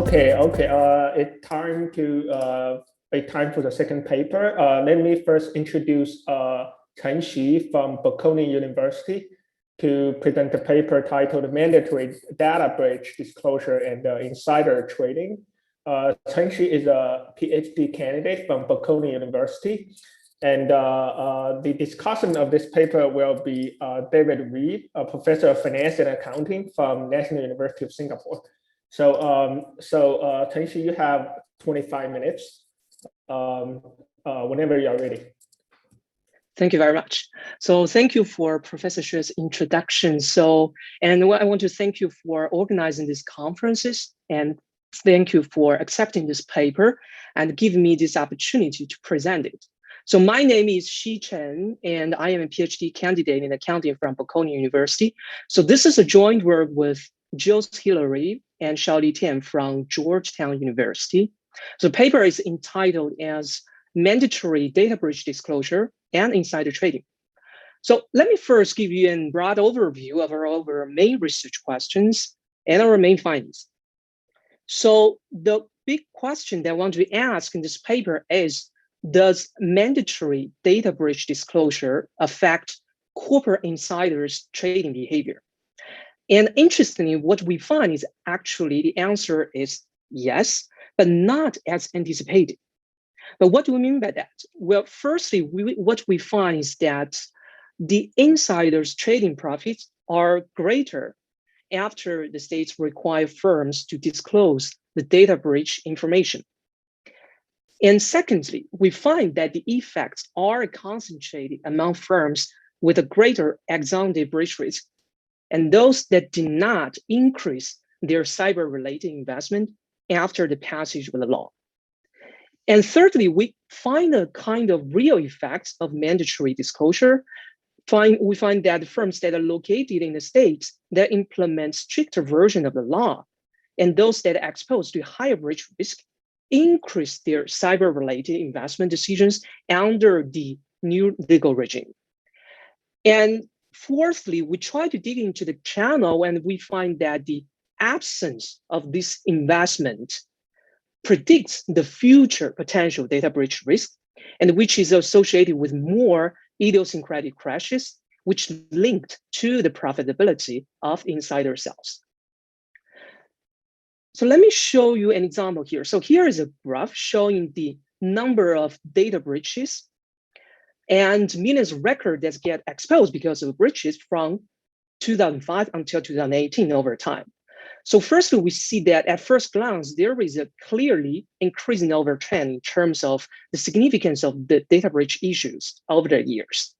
Okay. It's time to time for the second paper. Let me first introduce Chen from Bocconi University to present the paper titled Mandatory Data Breach Disclosure and Insider Trading. Chen is a PhD candidate from Bocconi University. And the discussant of this paper will be David Reeb, a professor of finance and accounting from National University of Singapore. So Chen, you have 25 minutes whenever you are ready. Thank you very much. So thank you for Professor Xue's introduction. And I want to thank you for organizing these conferences, and thank you for accepting this paper and giving me this opportunity to present it. So my name is Chen, and I am a PhD candidate in accounting from Bocconi University. So this is a joint work with Gilles, Hilary, and Xiaoli Tian from Georgetown University. So the paper is entitled as Mandatory Data Breach Disclosure and Insider Trading. So let me first give you a broad overview of our main research questions and our main findings. So the big question that I want to ask in this paper is, does mandatory data breach disclosure affect corporate insiders' trading behavior? And interestingly, what we find is actually the answer is yes, but not as anticipated. But what do we mean by that? Well, firstly, what we find is that the insiders' trading profits are greater after the states require firms to disclose the data breach information. And secondly, we find that the effects are concentrated among firms with a greater ex-ante breach risk, and those that did not increase their cyber-related investment after the passage of the law. And thirdly, we find a kind of real effects of mandatory disclosure. We find that firms that are located in the states that implement stricter version of the law, and those that are exposed to higher breach risk, increase their cyber-related investment decisions under the new legal regime. And fourthly, we try to dig into the channel, and we find that the absence of this investment predicts the future potential data breach risk, and which is associated with more idiosyncratic crashes, which linked to the profitability of insider sales. So let me show you an example here. So here is a graph showing the number of data breaches and millions of records that get exposed because of breaches from 2005 until 2018 over time. So firstly, we see that at first glance, there is a clearly increasing over trend in terms of the significance of the data breach issues over the years.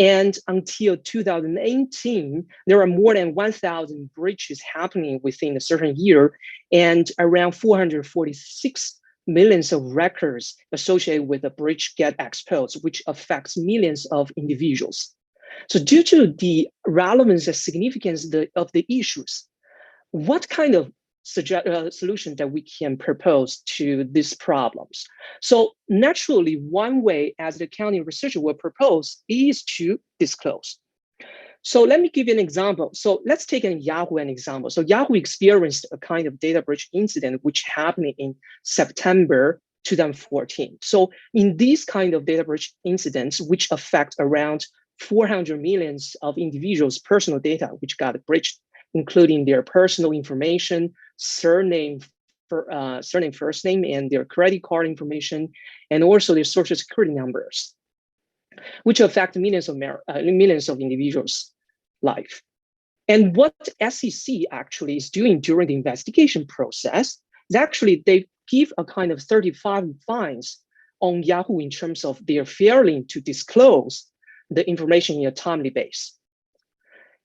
And until 2018, there are more than 1,000 breaches happening within a certain year, and around 446 millions of records associated with a breach get exposed, which affects millions of individuals. So due to the relevance and significance of the issues, what kind of solution that we can propose to these problems? So naturally, one way as the accounting researcher will propose is to disclose. So let me give you an example. So let's take Yahoo an example. So Yahoo experienced a kind of data breach incident which happened in September 2014. So in these kind of data breach incidents, which affect around 400 million of individuals' personal data, which got breached, including their personal information, surname, first name, and their credit card information, and also their social security numbers, which affect millions of individuals' life. And what SEC actually is doing during the investigation process is actually they give a kind of 35 fines on Yahoo in terms of their failing to disclose the information in a timely basis.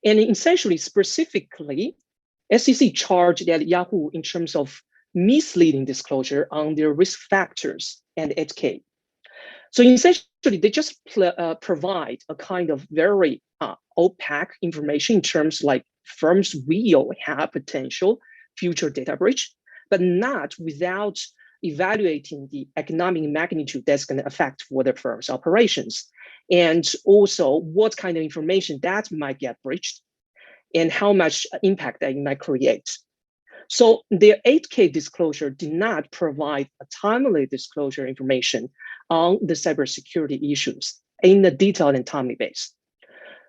And essentially, specifically, SEC charged at Yahoo in terms of misleading disclosure on their risk factors and 8K. So essentially, they just provide a kind of very opaque information in terms like firms will have potential future data breach, but not without evaluating the economic magnitude that's going to affect for the firm's operations. And also what kind of information that might get breached and how much impact that it might create. So their 8K disclosure did not provide a timely disclosure information on the cybersecurity issues in a detailed and timely basis.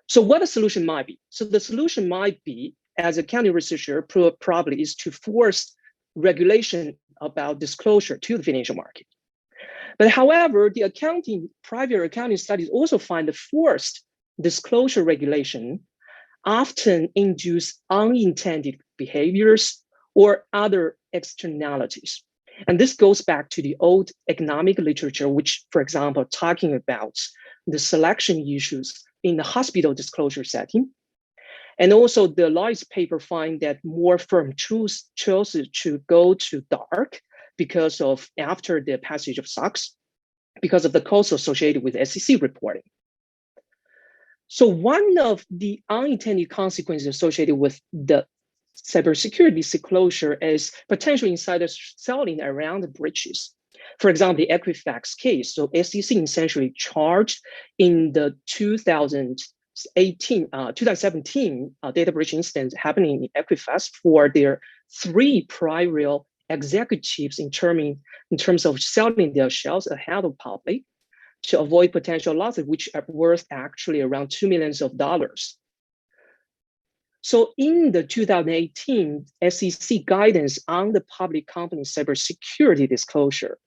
So what the solution might be? So the solution might be, as a accounting researcher, probably is to force regulation about disclosure to the financial market. But however, the private accounting studies also find the forced disclosure regulation often induce unintended behaviors or other externalities. And this goes back to the old economic literature, which, for example, talking about the selection issues in the hospital disclosure setting. And also the Lloyd's paper find that more firm chose to go to dark because of after the passage of SOX, because of the costs associated with SEC reporting. So one of the unintended consequences associated with the cybersecurity disclosure is potential insiders selling around the breaches. For example, the Equifax case. So SEC essentially charged in the 2017 data breach incident happening in Equifax for their 3 prior executives in terms of selling their shares ahead of public to avoid potential losses, which are worth actually around $2 million. So in the 2018 SEC guidance on the public company cybersecurity disclosure,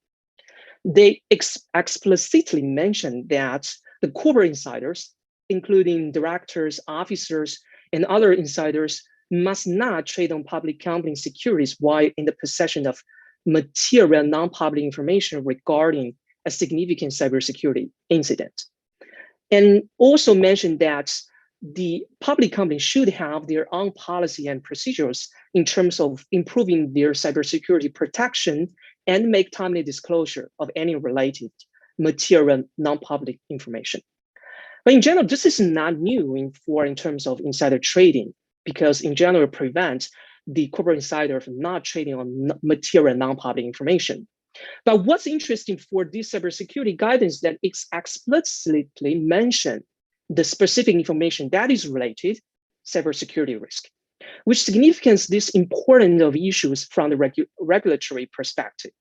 they explicitly mentioned that the corporate insiders, including directors, officers, and other insiders, must not trade on public company securities while in the possession of material non-public information regarding a significant cybersecurity incident. And also mentioned that the public companies should have their own policy and procedures in terms of improving their cybersecurity protection and make timely disclosure of any related material non-public information. But in general, this is not new in terms of insider trading, because in general, it prevents the corporate insider from not trading on material non-public information. But what's interesting for this cybersecurity guidance that it's explicitly mentioned the specific information that is related cybersecurity risk, which signifies this important of issues from the regulatory perspective.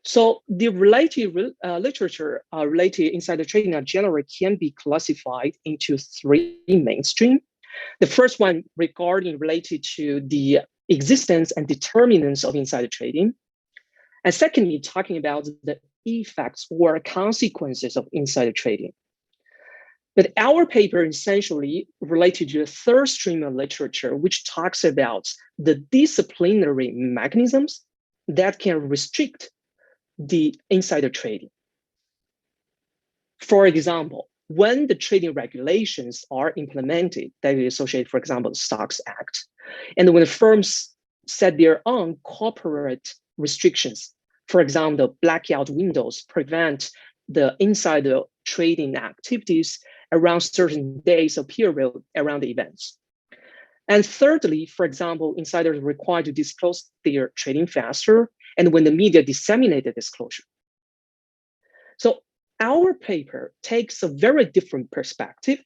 So the related literature related insider trading in general can be classified into 3 mainstream. The first one related to the existence and determinants of insider trading. And secondly, talking about the effects or consequences of insider trading. But our paper essentially related to the third stream of literature, which talks about the disciplinary mechanisms that can restrict the insider trading. For example, when the trading regulations are implemented that is associated, for example, the SOX Act, and when the firms set their own corporate restrictions, for example, the blackout windows prevent the insider trading activities around certain days or period around the events. And thirdly, for example, insiders are required to disclose their trading faster and when the media disseminate the disclosure. So our paper takes a very different perspective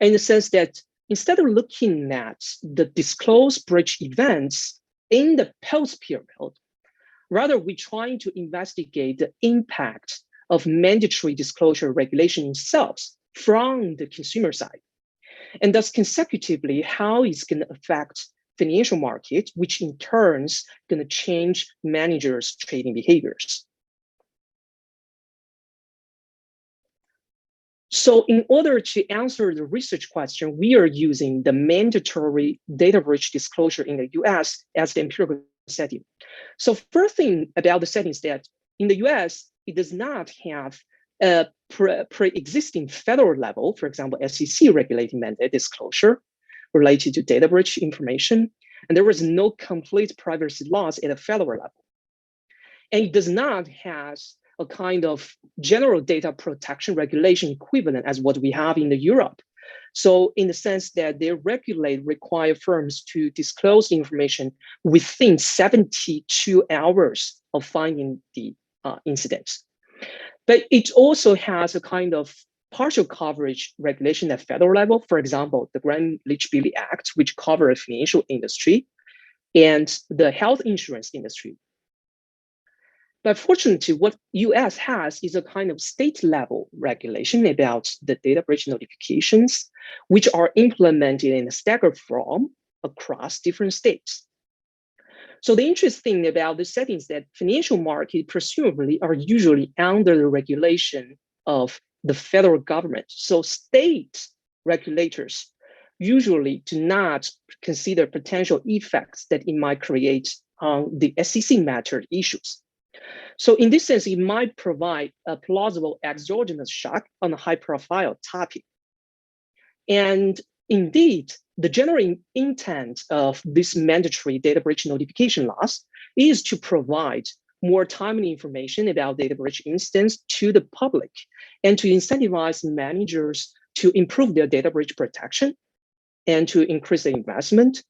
in the sense that instead of looking at the disclosed breach events in the post period, rather we're trying to investigate the impact of mandatory disclosure regulation itself from the consumer side, and thus consecutively how it's going to affect financial markets, which in turn is going to change managers' trading behaviors. So in order to answer the research question, we are using the mandatory data breach disclosure in the US as the empirical setting. So first thing about the setting is that in the US, it does not have a pre-existing federal level, for example, SEC regulating mandate disclosure related to data breach information. And there was no complete privacy laws at a federal level. And it does not have a kind of general data protection regulation equivalent as what we have in Europe. So in the sense that they require firms to disclose the information within 72 hours of finding the incidents. But it also has a kind of partial coverage regulation at federal level. For example, the Grant-Leach-Billy Act, which covers the financial industry. and the health insurance industry. But fortunately, what US has is a kind of state level regulation about the data breach notifications, which are implemented in a staggered form across different states. So the interesting thing about this setting is that financial markets presumably are usually under the regulation of the federal government. So state regulators usually do not consider potential effects that it might create on the SEC matter issues. So in this sense, it might provide a plausible exogenous shock on a high profile topic. And indeed, the general intent of this mandatory data breach notification laws is to provide more timely information about data breach incidents to the public and to incentivize managers to improve their data breach protection and to increase the investment,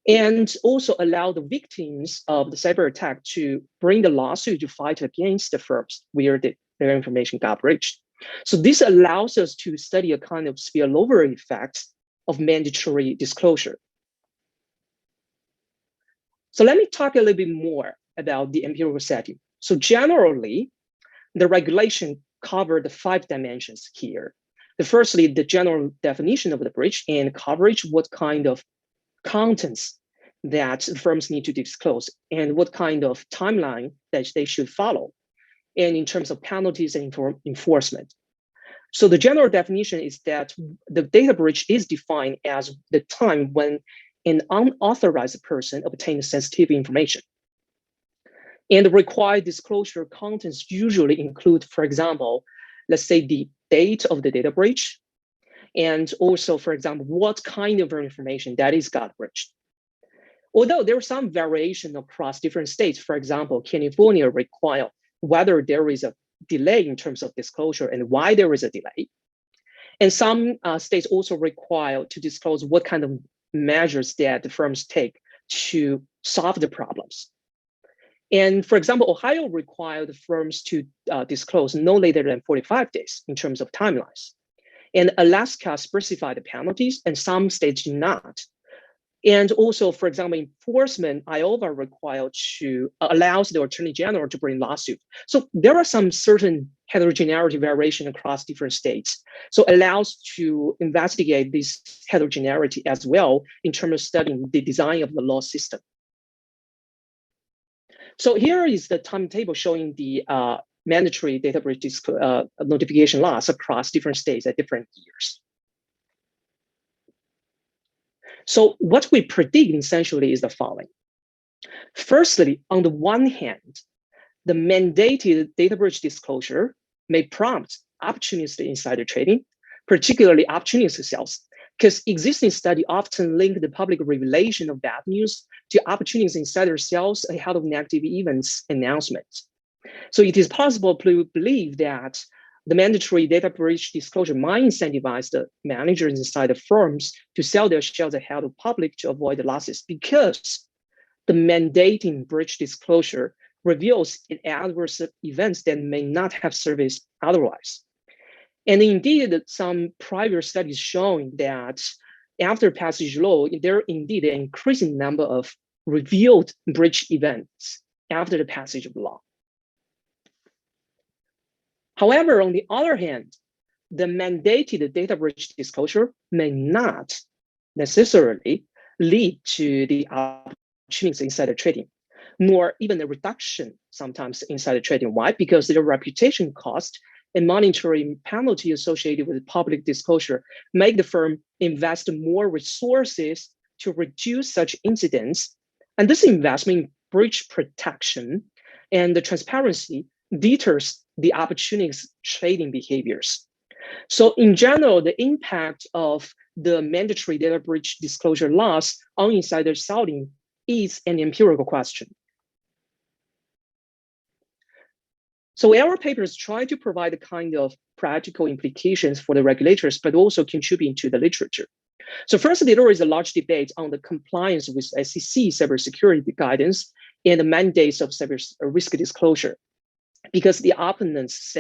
and also allow the victims of the cyber attack to bring the lawsuit to fight against the firms where their information got breached. So this allows us to study a kind of spillover effect of mandatory disclosure. So let me talk a little bit more about the empirical setting. So generally, the regulation covered the 5 dimensions here. Firstly, the general definition of the breach and coverage, what kind of contents that firms need to disclose and what kind of timeline that they should follow, and in terms of penalties and enforcement. So the general definition is that the data breach is defined as the time when an unauthorized person obtains sensitive information. And the required disclosure contents usually include, for example, let's say the date of the data breach, and also, for example, what kind of information that is got breached. Although there is some variation across different states, for example, California require whether there is a delay in terms of disclosure and why there is a delay. And some states also require to disclose what kind of measures that the firms take to solve the problems. And for example, Ohio required the firms to disclose no later than 45 days in terms of timelines. And Alaska specified the penalties, and some states do not. And also, for example, enforcement, Iowa required to allows the Attorney General to bring lawsuit. So there are some certain heterogeneity variation across different states. So allows to investigate this heterogeneity as well in terms of studying the design of the law system. So here is the timetable showing the mandatory data breach notification laws across different states at different years. So what we predict essentially is the following. Firstly, on the one hand, the mandated data breach disclosure may prompt opportunistic insider trading, particularly opportunistic sales, because existing studies often link the public revelation of bad news to opportunistic insider sales ahead of negative events announcements. So it is possible to believe that the mandatory data breach disclosure might incentivize the managers inside the firms to sell their shares ahead of public to avoid the losses, because the mandating breach disclosure reveals adverse events that may not have surfaced otherwise. And indeed, some prior studies showing that after passage law, there are indeed an increasing number of revealed breach events after the passage of law. However, on the other hand, the mandated data breach disclosure may not necessarily lead to the opportunities insider trading, nor even a reduction sometimes insider trading. Why? Because the reputation cost and monetary penalty associated with public disclosure make the firm invest more resources to reduce such incidents. And this investment in breach protection and the transparency deters the opportunistic trading behaviors. So in general, the impact of the mandatory data breach disclosure laws on insider selling is an empirical question. So our papers try to provide a kind of practical implications for the regulators, but also contributing to the literature. So firstly, there is a large debate on the compliance with SEC cybersecurity guidance and the mandates of cyber risk disclosure, because the opponents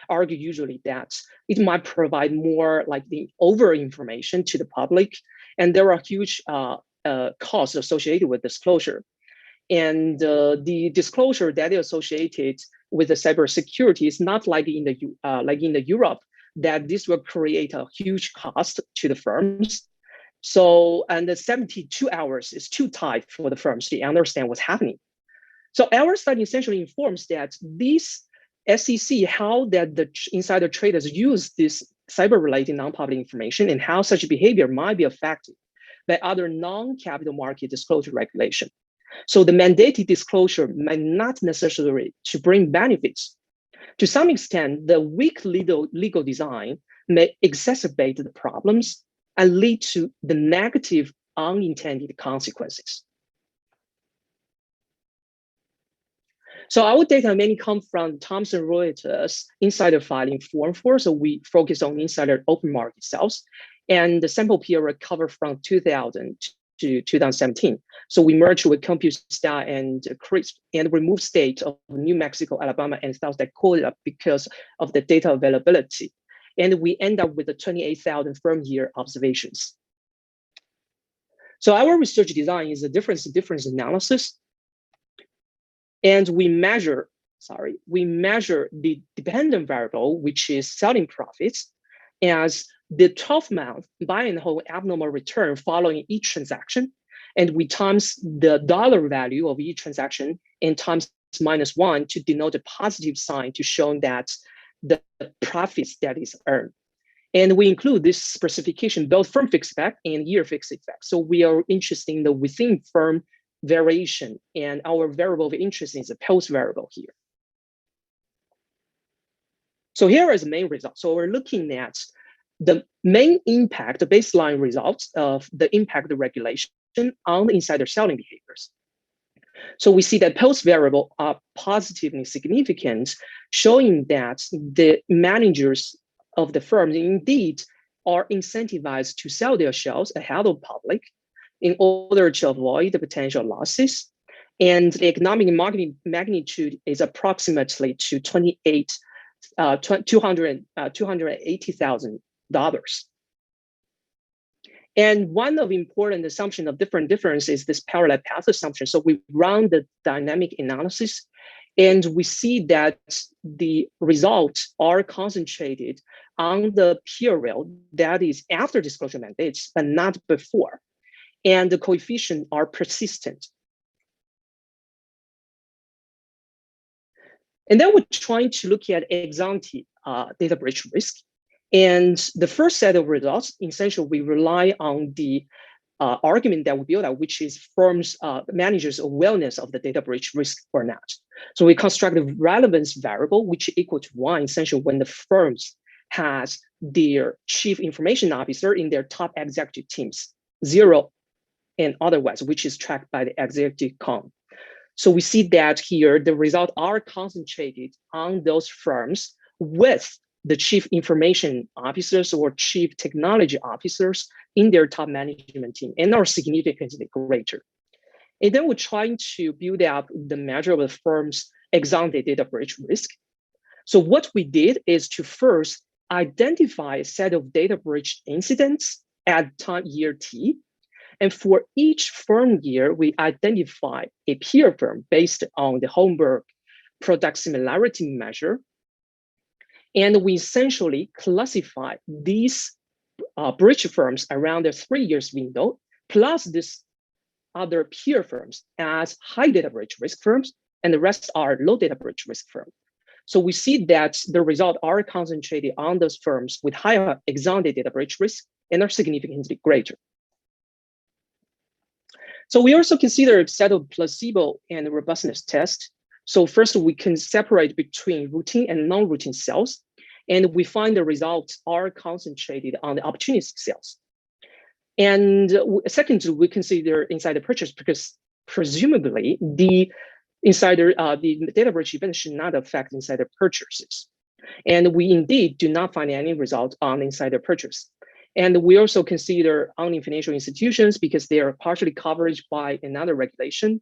argue usually that it might provide more like the over information to the public, and there are huge costs associated with disclosure. And the disclosure that is associated with the cybersecurity is not like in the Europe, that this will create a huge cost to the firms. So, and the 72 hours is too tight for the firms to understand what's happening. So our study essentially informs that this SEC, how that the insider traders use this cyber-related non-public information and how such behavior might be affected by other non-capital market disclosure regulation. So the mandated disclosure might not necessarily to bring benefits. To some extent, the weak legal design may exacerbate the problems and lead to the negative unintended consequences. So our data mainly come from Thomson Reuters insider filing form 4. So we focus on insider open market sales, and the sample period covered from 2000 to 2017. So we merged with CompuStat and CRISP and removed states of New Mexico, Alabama, and South Dakota because of the data availability. And we end up with the 28,000 firm year observations. So our research design is a difference analysis. And we measure the dependent variable, which is selling profits, as the 12-month buy and hold abnormal return following each transaction. And we times the dollar value of each transaction and times -1 to denote a positive sign to show that the profits that is earned. And we include this specification, both firm fixed effect and year fixed effect. So we are interested in the within firm variation, and our variable of interest is a post variable here. So here is the main result. So we're looking at the main impact, the baseline results of the impact of regulation on the insider selling behaviors. So we see that post variable are positively significant, showing that the managers of the firms indeed are incentivized to sell their shares ahead of public in order to avoid the potential losses. And the economic and marketing magnitude is approximately to $280,000. And one of the important assumption of difference is this parallel path assumption. So we run the dynamic analysis, and we see that the results are concentrated on the period that is after disclosure mandates, but not before. And the coefficients are persistent. And then we're trying to look at ex-ante data breach risk. And the first set of results, essentially, we rely on the argument that we built out, which is firms, managers' awareness of the data breach risk or not. So we construct a relevance variable, which is equal to 1, essentially, when the firms has their chief information officer in their top executive teams, 0 and otherwise, which is tracked by the executive com. So we see that here, the results are concentrated on those firms with the chief information officers or chief technology officers in their top management team and are significantly greater. And then we're trying to build up the measure of the firm's ex-ante data breach risk. So what we did is to first identify a set of data breach incidents at time year T. And for each firm year, we identify a peer firm based on the Holmberg product similarity measure. And we essentially classify these breach firms around the 3 years window, plus this other peer firms as high data breach risk firms, and the rest are low data breach risk firms. So we see that the results are concentrated on those firms with higher ex-ante data breach risk and are significantly greater. So we also consider a set of placebo and robustness tests. So first, we can separate between routine and non-routine sales, and we find the results are concentrated on the opportunistic sales. And second, we consider insider purchase because presumably the data breach event should not affect insider purchases. And we indeed do not find any result on insider purchase. And we also consider only financial institutions because they are partially covered by another regulation.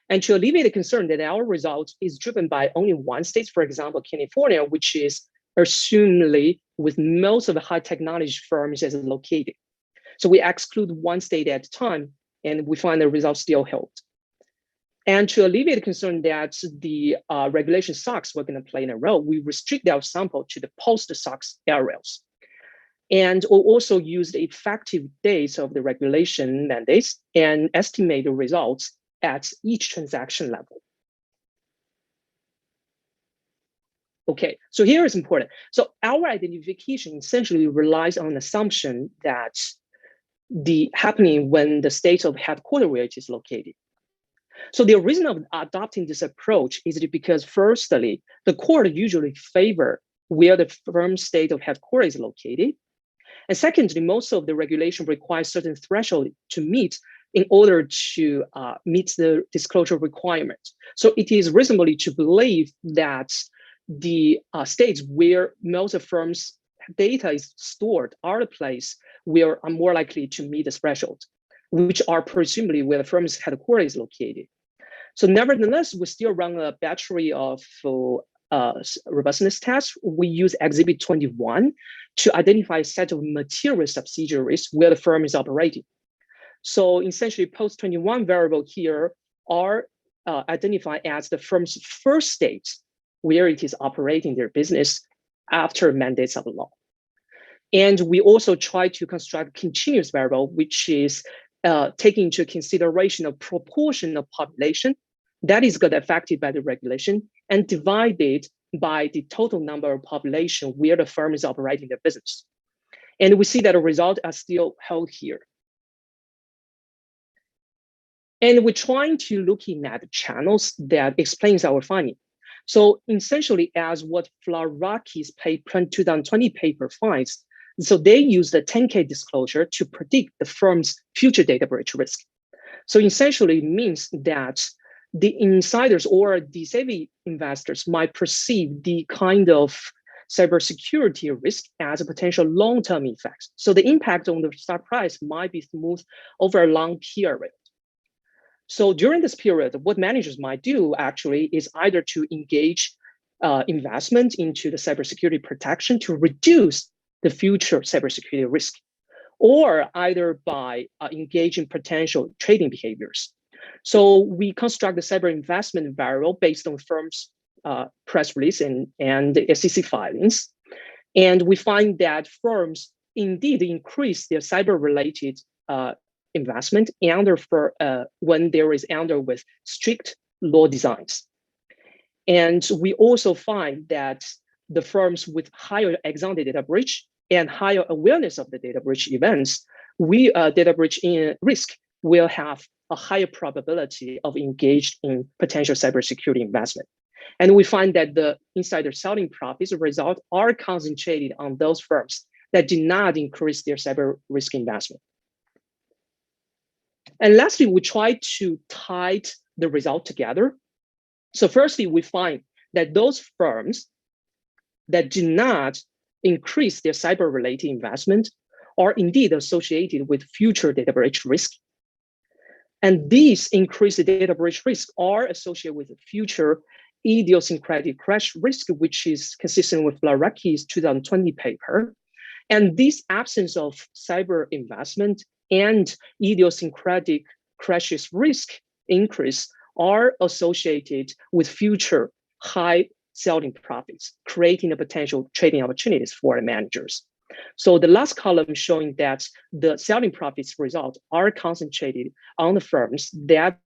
And to alleviate the concern that our result is driven by only one state, for example, California, which is assumedly with most of the high technology firms as located. So we exclude one state at a time and we find the results still held. And to alleviate the concern that the regulation SOX were going to play in a role, we restrict our sample to the post-SOX areas. And we'll also use the effective dates of the regulation mandates and estimate the results at each transaction level. Okay, so here is important. So our identification essentially relies on an assumption that the happening when the state of headquarters where it is located. So the reason of adopting this approach is because firstly, the court usually favor where the firm's state of headquarters is located. And secondly, most of the regulation requires certain threshold to meet in order to meet the disclosure requirement. So it is reasonably to believe that the states where most of firms' data is stored are the place where are more likely to meet the threshold, which are presumably where the firm's headquarters is located. So nevertheless, we still run a battery of robustness tests. We use Exhibit 21 to identify a set of material subsidiaries where the firm is operating. So essentially, post 21 variable here are identified as the firm's first state where it is operating their business after mandates of law. And we also try to construct continuous variable, which is taking into consideration a proportion of population that is got affected by the regulation and divided by the total number of population where the firm is operating their business. And we see that the results are still held here. And we're trying to looking at channels that explains our finding. So essentially, as what Flaraki's paper 2020 paper finds, so they use the 10K disclosure to predict the firm's future data breach risk. So essentially, it means that the insiders or the savvy investors might perceive the kind of cybersecurity risk as a potential long-term effect. So the impact on the stock price might be smooth over a long period. So during this period, what managers might do actually is either to engage investment into the cybersecurity protection to reduce the future cybersecurity risk, or either by engaging potential trading behaviors. So we construct the cyber investment variable based on firms' press release and the SEC filings. And we find that firms indeed increase their cyber-related investment when there is under with strict law designs. And we also find that the firms with higher ex-ante data breach and higher awareness of the data breach events, data breach in risk will have a higher probability of engaged in potential cybersecurity investment. And we find that the insider selling profits result are concentrated on those firms that do not increase their cyber risk investment. And lastly, we try to tie the result together. So firstly, we find that those firms that do not increase their cyber-related investment are indeed associated with future data breach risk. And these increased data breach risk are associated with future idiosyncratic crash risk, which is consistent with Flaraki's 2020 paper. And this absence of cyber investment and idiosyncratic crashes risk increase are associated with future high selling profits, creating a potential trading opportunities for the managers. So the last column showing that the selling profits result are concentrated on the firms that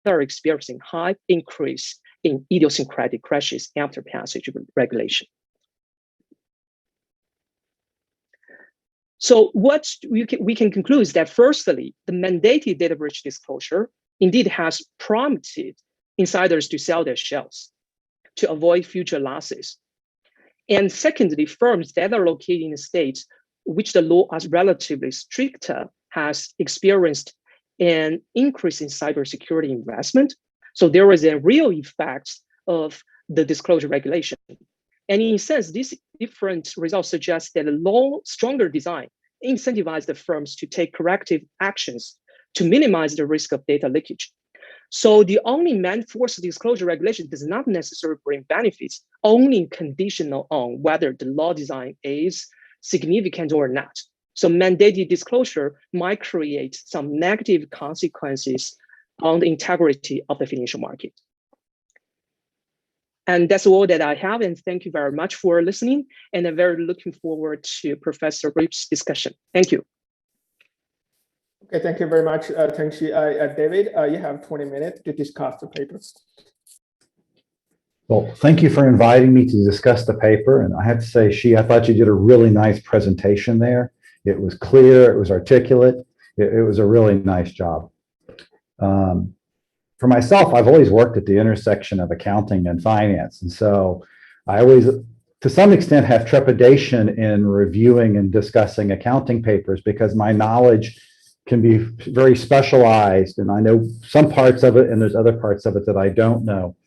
are experiencing high increase in idiosyncratic crashes after passage of regulation. So what we can conclude is that firstly, the mandated data breach disclosure indeed has prompted insiders to sell their shares to avoid future losses. And secondly, firms that are located in states which the law is relatively stricter has experienced an increase in cybersecurity investment. So there is a real effect of the disclosure regulation. And in a sense, these different results suggest that a law stronger design incentivizes the firms to take corrective actions to minimize the risk of data leakage. So the only forced disclosure regulation does not necessarily bring benefits, only conditional on whether the law design is significant or not. So mandated disclosure might create some negative consequences on the integrity of the financial market. And that's all that I have, and thank you very much for listening, and I'm very looking forward to Professor Reeb's discussion. Thank you. Okay, thank you very much, Chen-Shi. David, you have 20 minutes to discuss the paper. Well, thank you for inviting me to discuss the paper. And I have to say, Xi, I thought you did a really nice presentation there. It was clear, it was articulate. It was a really nice job. For myself, I've always worked at the intersection of accounting and finance. And so I always, to some extent, have trepidation in reviewing and discussing accounting papers because my knowledge can be very specialized. And I know some parts of it and there's other parts of it that I don't know.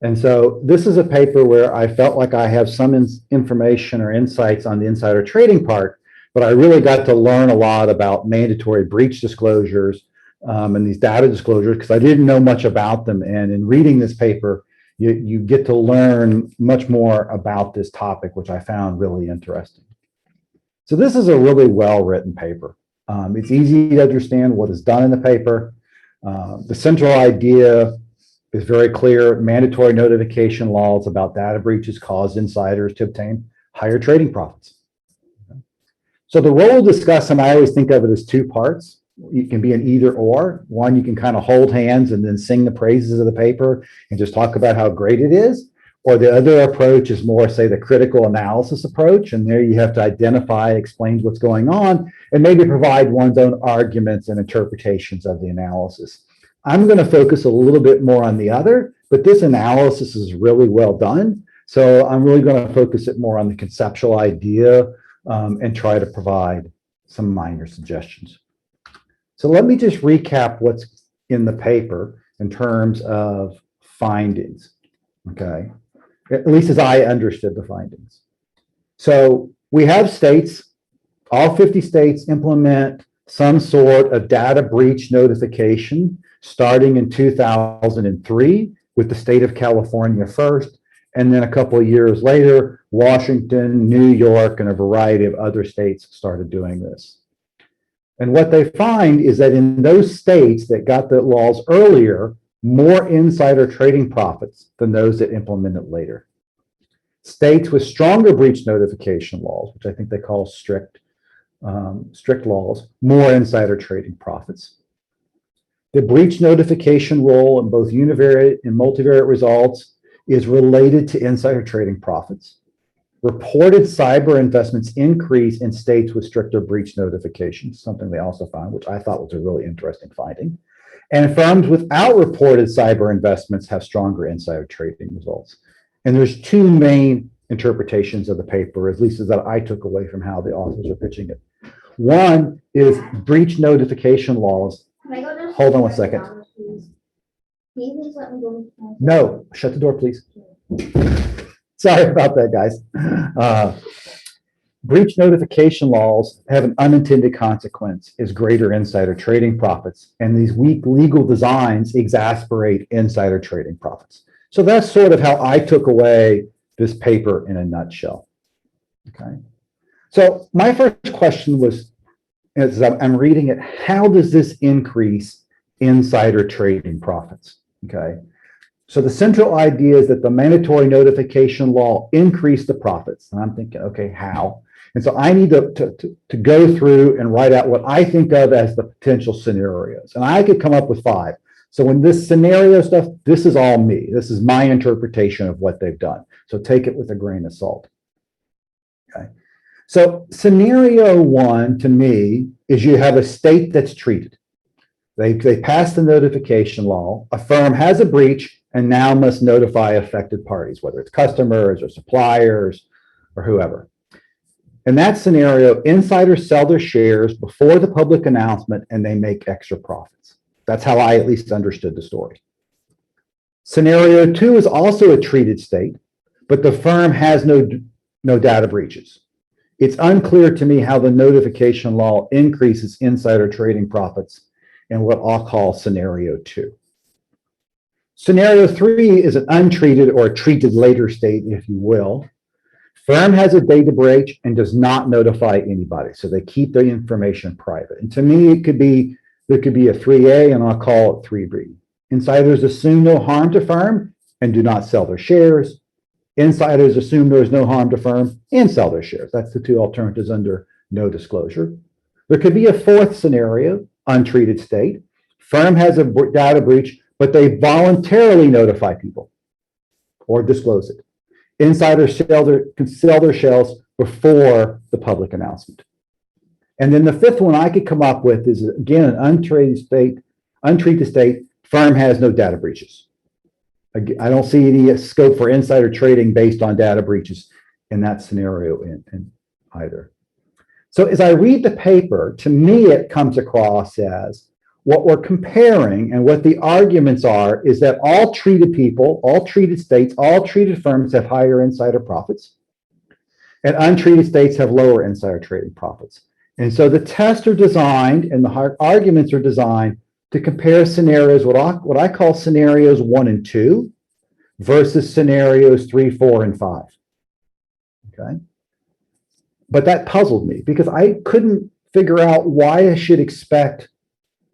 And so this is a paper where I felt like I have some information or insights on the insider trading part, but I really got to learn a lot about mandatory breach disclosures and these data disclosures because I didn't know much about them. And in reading this paper, you get to learn much more about this topic, which I found really interesting. So this is a really well-written paper. It's easy to understand what is done in the paper. The central idea is very clear. Mandatory notification laws about data breaches cause insiders to obtain higher trading profits. So the role of Discussant, I always think of it as two parts. It can be an either or. One, you can kind of hold hands and then sing the praises of the paper and just talk about how great it is. Or the other approach is more, say, the critical analysis approach. And there you have to identify, explain what's going on, and maybe provide one's own arguments and interpretations of the analysis. I'm going to focus a little bit more on the other, but this analysis is really well done. So I'm really going to focus it more on the conceptual idea and try to provide some minor suggestions. So let me just recap what's in the paper in terms of findings, okay? At least as I understood the findings. So we have states, all 50 states implement some sort of data breach notification starting in 2003 with the state of California first, and then a couple of years later, Washington, New York, and a variety of other states started doing this. And what they find is that in those states that got the laws earlier, more insider trading profits than those that implemented later. States with stronger breach notification laws, which I think they call strict laws, more insider trading profits. The breach notification role in both univariate and multivariate results is related to insider trading profits. Reported cyber investments increase in states with stricter breach notifications, something they also found, which I thought was a really interesting finding. And firms without reported cyber investments have stronger insider trading results. And there's two main interpretations of the paper, at least as that I took away from how the authors are pitching it. One is breach notification laws. Hold on one second. No, shut the door, please. Sorry about that, guys. Breach notification laws have an unintended consequence is greater insider trading profits, and these weak legal designs exasperate insider trading profits. So that's sort of how I took away this paper in a nutshell. Okay. So my first question was, as I'm reading it, how does this increase insider trading profits? Okay. So the central idea is that the mandatory notification law increased the profits. And I'm thinking, okay, how? And so I need to go through and write out what I think of as the potential scenarios. And I could come up with 5. So when this scenario stuff, this is all me. This is my interpretation of what they've done. So take it with a grain of salt. Okay. So scenario 1 to me is you have a state that's treated. They passed the notification law. A firm has a breach and now must notify affected parties, whether it's customers or suppliers or whoever. In that scenario, insiders sell their shares before the public announcement and they make extra profits. That's how I at least understood the story. Scenario 2 is also a treated state, but the firm has no data breaches. It's unclear to me how the notification law increases insider trading profits in what I'll call scenario 2. Scenario 3 is an untreated or treated later state, if you will. Firm has a data breach and does not notify anybody. So they keep the information private. And to me, there could be a 3A and I'll call it 3B. Insiders assume no harm to firm and do not sell their shares. Insiders assume there is no harm to firm and sell their shares. That's the two alternatives under no disclosure. There could be a fourth scenario, untreated state. Firm has a data breach, but they voluntarily notify people or disclose it. Insiders can sell their shares before the public announcement. And then the fifth one I could come up with is, again, an untreated state, firm has no data breaches. I don't see any scope for insider trading based on data breaches in that scenario in either. So as I read the paper, to me, it comes across as what we're comparing and what the arguments are is that all treated people, all treated states, all treated firms have higher insider profits, and untreated states have lower insider trading profits. And so the tests are designed and the arguments are designed to compare scenarios, what I call scenarios 1 and 2 versus scenarios 3, 4, and 5. Okay. But that puzzled me because I couldn't figure out why I should expect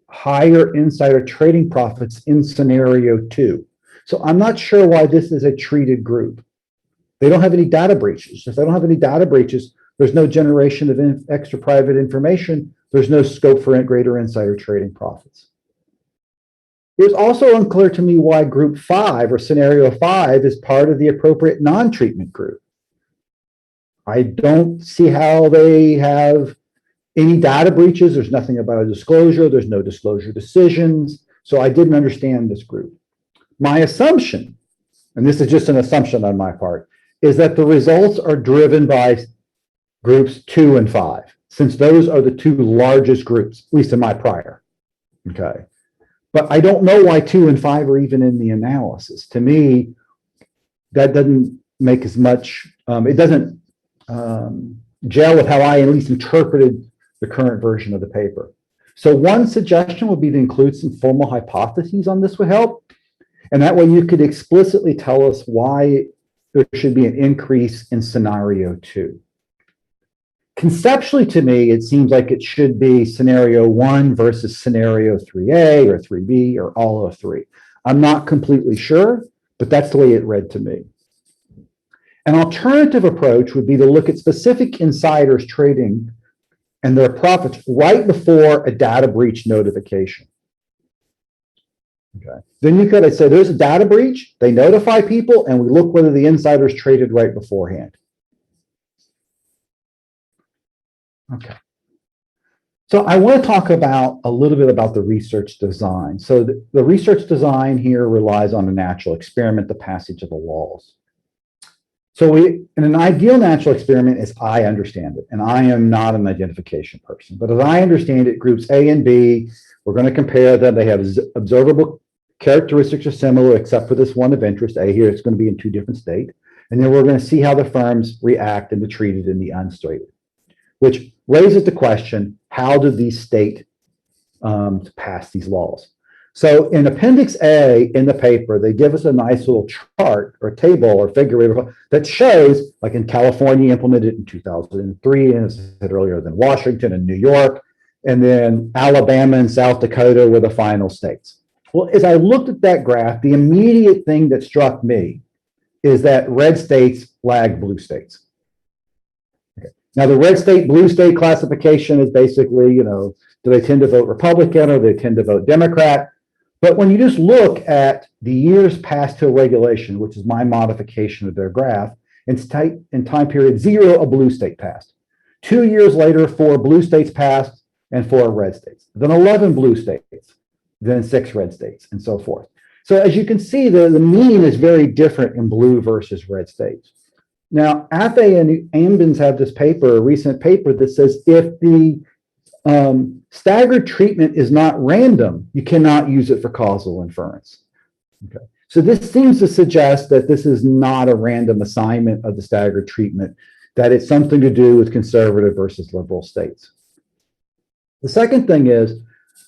higher insider trading profits in scenario 2. So I'm not sure why this is a treated group. They don't have any data breaches. If they don't have any data breaches, there's no generation of extra private information. There's no scope for greater insider trading profits. It was also unclear to me why group 5 or scenario 5 is part of the appropriate non-treatment group. I don't see how they have any data breaches. There's nothing about a disclosure. There's no disclosure decisions. So I didn't understand this group. My assumption, and this is just an assumption on my part, is that the results are driven by groups 2 and 5, since those are the two largest groups, at least in my prior. Okay. But I don't know why 2 and 5 are even in the analysis. To me, that doesn't make as much, it doesn't gel with how I at least interpreted the current version of the paper. So one suggestion would be to include some formal hypotheses on this would help. And that way you could explicitly tell us why there should be an increase in scenario 2. Conceptually, to me, it seems like it should be scenario 1 versus scenario 3A or 3B or all of 3. I'm not completely sure, but that's the way it read to me. An alternative approach would be to look at specific insiders trading and their profits right before a data breach notification. Okay. Then you could say there's a data breach, they notify people, and we look whether the insiders traded right beforehand. Okay. So I want to talk about a little bit about the research design. So the research design here relies on a natural experiment, the passage of the laws. So in an ideal natural experiment, as I understand it, and I am not an identification person, but as I understand it, groups A and B, we're going to compare them. They have observable characteristics are similar, except for this one of interest. A here, it's going to be in 2 different states. And then we're going to see how the firms react and be treated in the unstated, which raises the question, how do these states pass these laws? So in Appendix A in the paper, they give us a nice little chart or table or figure that shows, like in California, implemented in 2003, and as I said earlier, then Washington and New York, and then Alabama and South Dakota were the final states. Well, as I looked at that graph, the immediate thing that struck me is that red states lag blue states. Okay. Now, the red state, blue state classification is basically, do they tend to vote Republican or do they tend to vote Democrat? But when you just look at the years past till regulation, which is my modification of their graph, in time period 0, a blue state passed. 2 years later, 4 blue states passed and 4 red states. Then 11 blue states, then 6 red states, and so forth. So as you can see, the mean is very different in blue versus red states. Now, AFE and Ambens have this paper, a recent paper that says if the staggered treatment is not random, you cannot use it for causal inference. Okay. So this seems to suggest that this is not a random assignment of the staggered treatment, that it's something to do with conservative versus liberal states. The second thing is,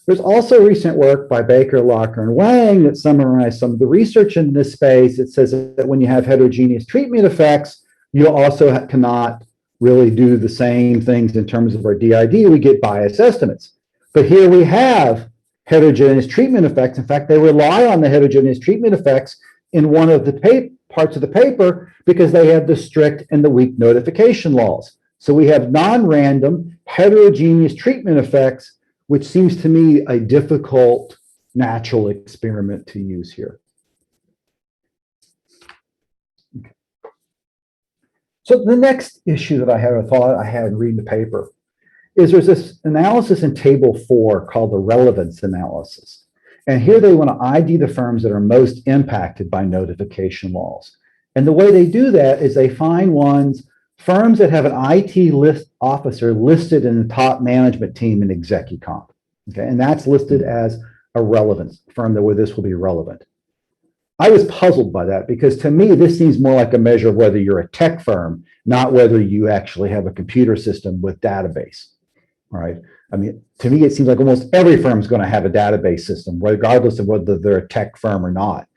there's also recent work by Baker, Locker, and Wang that summarize some of the research in this space. It says that when you have heterogeneous treatment effects, You also cannot really do the same things in terms of our DID. We get bias estimates. But here we have heterogeneous treatment effects. In fact, they rely on the heterogeneous treatment effects in one of the parts of the paper because they have the strict and the weak notification laws. So we have non-random heterogeneous treatment effects, which seems to me a difficult natural experiment to use here. Okay. So the next issue that I thought I had in reading the paper is there's this analysis in table 4 called the relevance analysis. And here they want to ID the firms that are most impacted by notification laws. And the way they do that is they find firms that have an IT officer listed in the top management team in ExecuComp. Okay, and that's listed as a relevance firm where this will be relevant. I was puzzled by that because to me, this seems more like a measure of whether you're a tech firm, not whether you actually have a computer system with database. All right. I mean, to me, it seems like almost every firm is going to have a database system, regardless of whether they're a tech firm or not.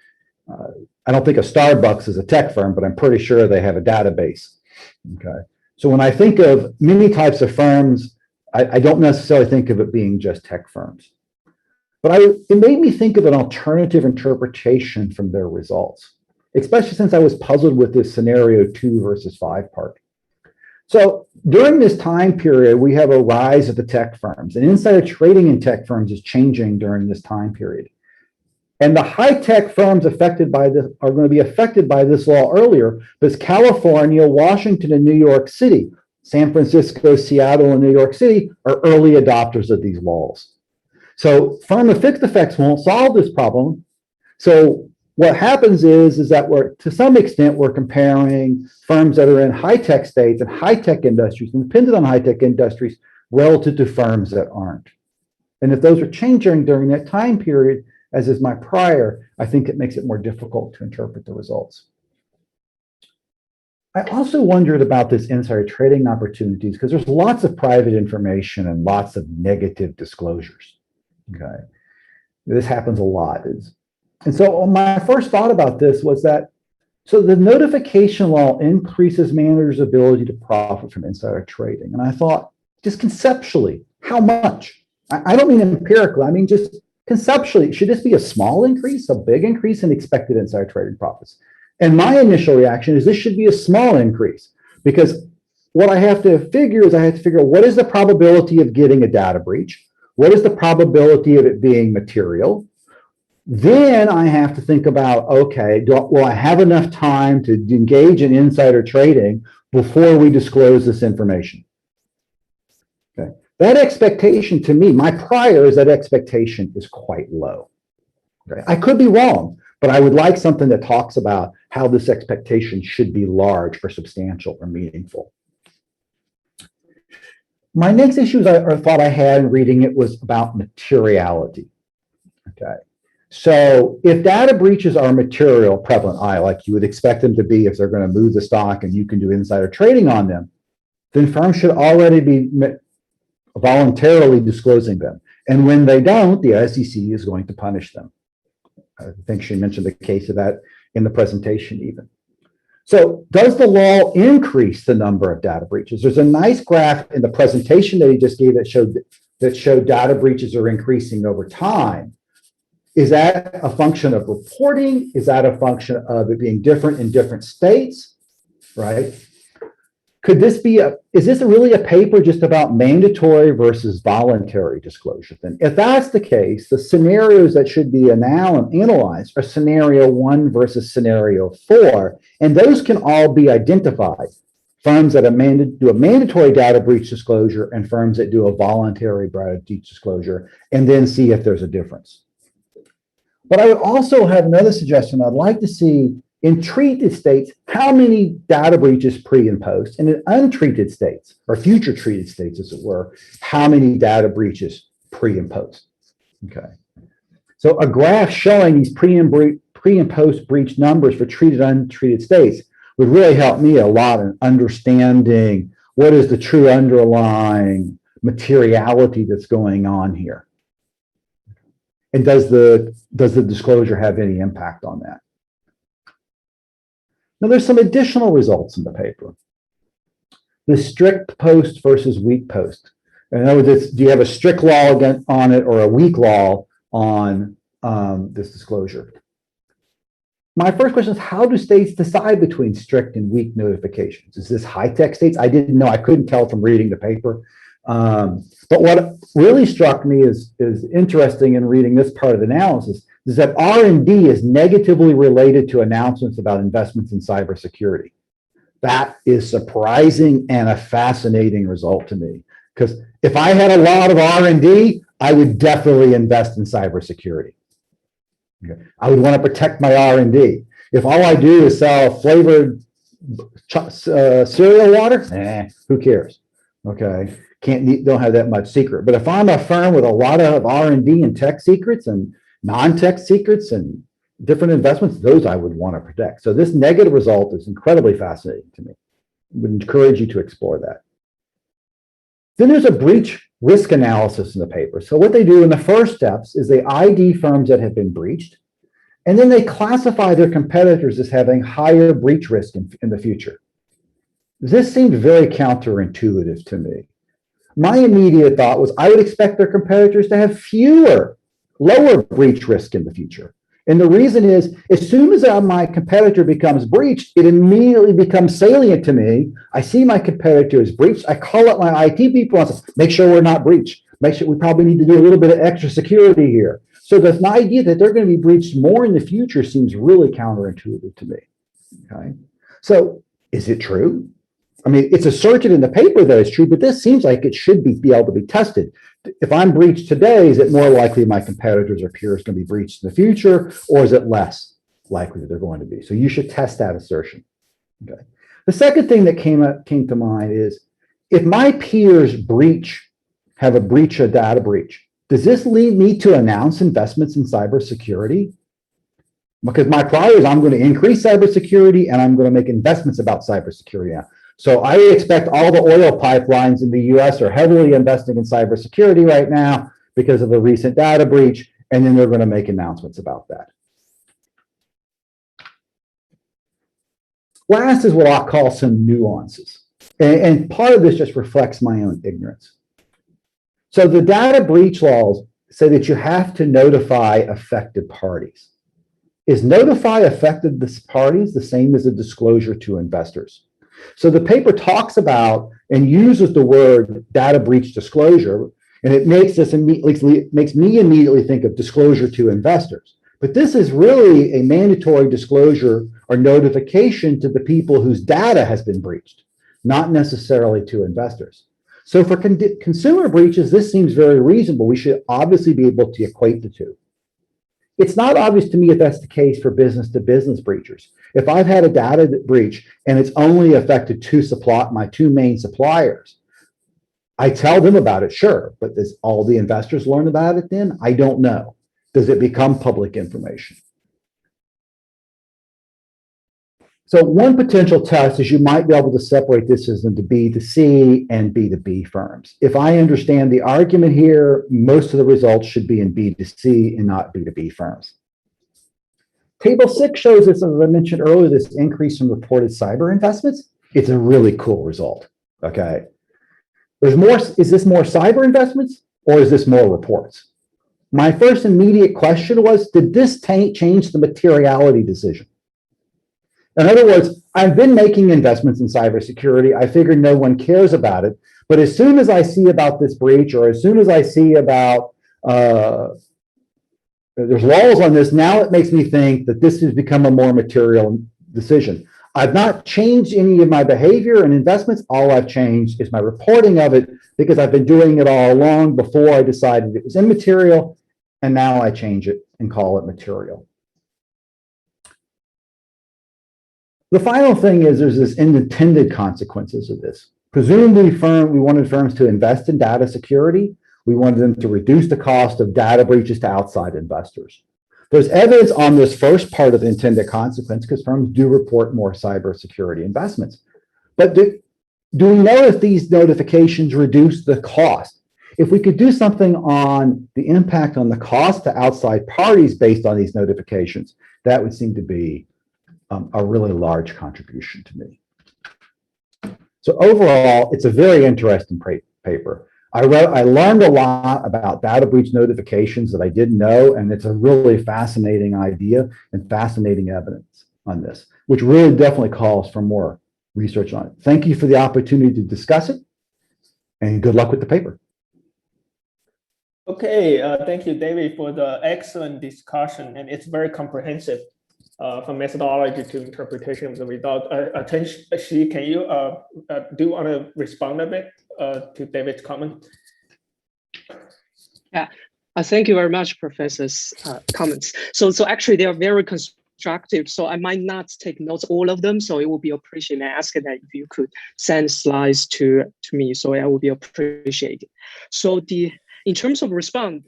I don't think a Starbucks is a tech firm, but I'm pretty sure they have a database. Okay. So when I think of many types of firms, I don't necessarily think of it being just tech firms. But it made me think of an alternative interpretation from their results, especially since I was puzzled with this scenario 2 versus 5 part. So during this time period, we have a rise of the tech firms, and insider trading in tech firms is changing during this time period. And the high-tech firms affected by this are going to be affected by this law earlier, because California, Washington, and New York City, San Francisco, Seattle, and New York City are early adopters of these laws. So firm of fixed effects won't solve this problem. So what happens is that to some extent, we're comparing firms that are in high-tech states and high-tech industries and dependent on high-tech industries relative to firms that aren't. And if those are changing during that time period, as is my prior, I think it makes it more difficult to interpret the results. I also wondered about this insider trading opportunities because there's lots of private information and lots of negative disclosures. Okay, this happens a lot. And so my first thought about this was that, so the notification law increases managers' ability to profit from insider trading. And I thought, just conceptually, how much? I don't mean empirically, I mean just conceptually, should this be a small increase, a big increase in expected insider trading profits? And my initial reaction is this should be a small increase because what I have to figure is I have to figure out what is the probability of getting a data breach? What is the probability of it being material? Then I have to think about, okay, will I have enough time to engage in insider trading before we disclose this information? Okay. That expectation to me, my prior is that expectation is quite low. Okay. I could be wrong, but I would like something that talks about how this expectation should be large or substantial or meaningful. My next issue I thought I had in reading it was about materiality. Okay. So if data breaches are material, prevalent, like you would expect them to be if they're going to move the stock and you can do insider trading on them, then firms should already be voluntarily disclosing them. And when they don't, the SEC is going to punish them. I think she mentioned the case of that in the presentation even. So does the law increase the number of data breaches? There's a nice graph in the presentation that he just gave that showed data breaches are increasing over time. Is that a function of reporting? Is that a function of it being different in different states, right? Could this be is this really a paper just about mandatory versus voluntary disclosure? Then if that's the case, the scenarios that should be analyzed are scenario 1 versus scenario 4, and those can all be identified. Firms that do a mandatory data breach disclosure and firms that do a voluntary data breach disclosure, and then see if there's a difference. But I would also have another suggestion. I'd like to see in treated states, how many data breaches pre and post, and in untreated states, or future treated states, as it were, how many data breaches pre and post. Okay. So a graph showing these pre and post breach numbers for treated, untreated states would really help me a lot in understanding what is the true underlying materiality that's going on here. And does the disclosure have any impact on that? Now, there's some additional results in the paper. The strict post versus weak post. In other words, do you have a strict law on it or a weak law on this disclosure? My first question is, how do states decide between strict and weak notifications? Is this high-tech states? I didn't know. I couldn't tell from reading the paper. But what really struck me is interesting in reading this part of the analysis is that R&D is negatively related to announcements about investments in cybersecurity. That is surprising and a fascinating result to me, because if I had a lot of R&D, I would definitely invest in cybersecurity. Okay. I would want to protect my R&D. If all I do is sell flavored cereal water, who cares? Okay, don't have that much secret. But if I'm a firm with a lot of R&D and tech secrets and non-tech secrets and different investments, those I would want to protect. So this negative result is incredibly fascinating to me. I would encourage you to explore that. Then there's a breach risk analysis in the paper. So what they do in the first steps is they ID firms that have been breached, and then they classify their competitors as having higher breach risk in the future. This seemed very counterintuitive to me. My immediate thought was I would expect their competitors to have lower breach risk in the future. And the reason is, as soon as my competitor becomes breached, it immediately becomes salient to me. I see my competitor is breached. I call up my IT people and say, make sure we're not breached. Make sure we probably need to do a little bit of extra security here. So the idea that they're going to be breached more in the future seems really counterintuitive to me. Okay. So is it true? I mean, it's asserted in the paper that it's true, but this seems like it should be able to be tested. If I'm breached today, is it more likely my competitors or peers going to be breached in the future, or is it less likely that they're going to be? So you should test that assertion. Okay. The second thing that came to mind is, if my peers have a data breach, does this lead me to announce investments in cybersecurity? Because my prior is I'm going to increase cybersecurity and I'm going to make investments about cybersecurity now. So I expect all the oil pipelines in the US are heavily investing in cybersecurity right now because of the recent data breach, and then they're going to make announcements about that. Last is what I'll call some nuances. And part of this just reflects my own ignorance. So the data breach laws say that you have to notify affected parties. Is notify affected parties the same as a disclosure to investors? So the paper talks about and uses the word data breach disclosure, and it makes me immediately think of disclosure to investors. But this is really a mandatory disclosure or notification to the people whose data has been breached, not necessarily to investors. So for consumer breaches, this seems very reasonable. We should obviously be able to equate the two. It's not obvious to me if that's the case for business-to-business breachers. If I've had a data breach and it's only affected my two main suppliers, I tell them about it, sure, but does all the investors learn about it then? I don't know. Does it become public information? So one potential test is you might be able to separate this as into B2C and B2B firms. If I understand the argument here, most of the results should be in B2C and not B2B firms. Table 6 shows this, as I mentioned earlier, this increase in reported cyber investments. It's a really cool result, okay? Is this more cyber investments or is this more reports? My first immediate question was, did this change the materiality decision? In other words, I've been making investments in cybersecurity. I figured no one cares about it. But as soon as I see about this breach, or as soon as I see about there's laws on this, now it makes me think that this has become a more material decision. I've not changed any of my behavior and investments. All I've changed is my reporting of it, because I've been doing it all along before I decided it was immaterial, and now I change it and call it material. The final thing is there's this unintended consequences of this. Presumably we wanted firms to invest in data security. We wanted them to reduce the cost of data breaches to outside investors. There's evidence on this first part of the intended consequence because firms do report more cybersecurity investments. But do we know if these notifications reduce the cost? If we could do something on the impact on the cost to outside parties based on these notifications, that would seem to be a really large contribution to me. So overall, it's a very interesting paper. I learned a lot about data breach notifications that I didn't know, and it's a really fascinating idea and fascinating evidence on this, which really definitely calls for more research on it. Thank you for the opportunity to discuss it, and good luck with the paper. Okay, thank you, David, for the excellent discussion, and it's very comprehensive from methodology to interpretation of the result. Chen, can you do you want to respond a bit to David's comment? Yeah, thank you very much, Professor's comments. So actually, they are very constructive. So I might not take notes all of them. So it would be appreciated. I ask that if you could send slides to me. So I would be appreciated. So in terms of response,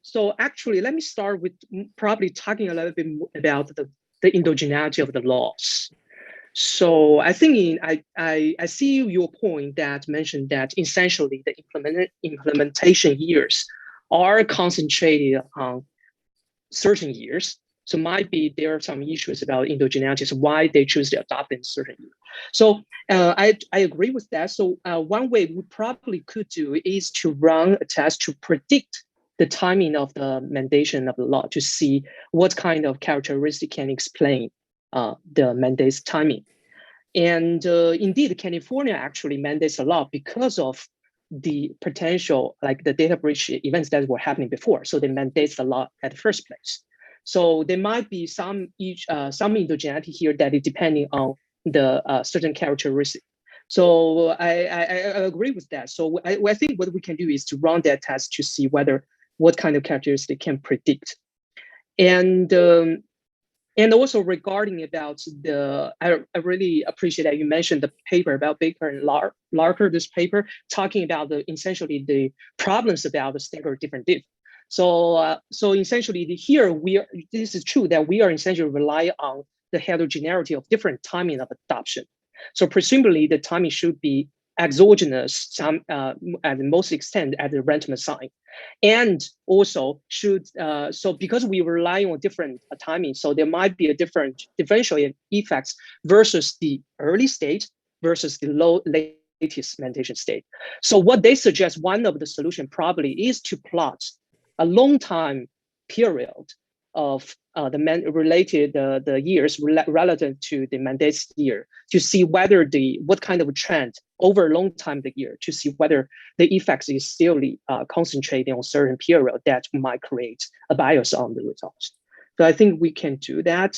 so actually, let me start with probably talking a little bit about the endogeneity of the laws. So I think I see your point that mentioned that essentially the implementation years are concentrated on certain years. So might be there are some issues about endogeneity, so why they choose to adopt in certain year. So I agree with that. So one way we probably could do is to run a test to predict the timing of the mandation of the law to see what kind of characteristic can explain the mandate's timing. And indeed, California actually mandates a law because of the potential, like the data breach events that were happening before. So they mandate the law at the first place. So there might be some endogeneity here that is depending on the certain characteristic. So I agree with that. So I think what we can do is to run that test to see what kind of characteristic can predict. And also regarding about I really appreciate that you mentioned the paper about Baker and Larker, this paper talking about essentially the problems about the standard different diff. So essentially here this is true that we are essentially rely on the heterogeneity of different timing of adoption. So presumably the timing should be exogenous at the most extent at the random assign. And also should, so because we rely on different timing, so there might be a different differential effects versus the early state versus the latest mandation state. So what they suggest, one of the solution probably is to plot a long time period of the years relative to the mandate's year to see whether what kind of trend over a long time the year to see whether the effects is still concentrating on certain period that might create a bias on the results. So I think we can do that.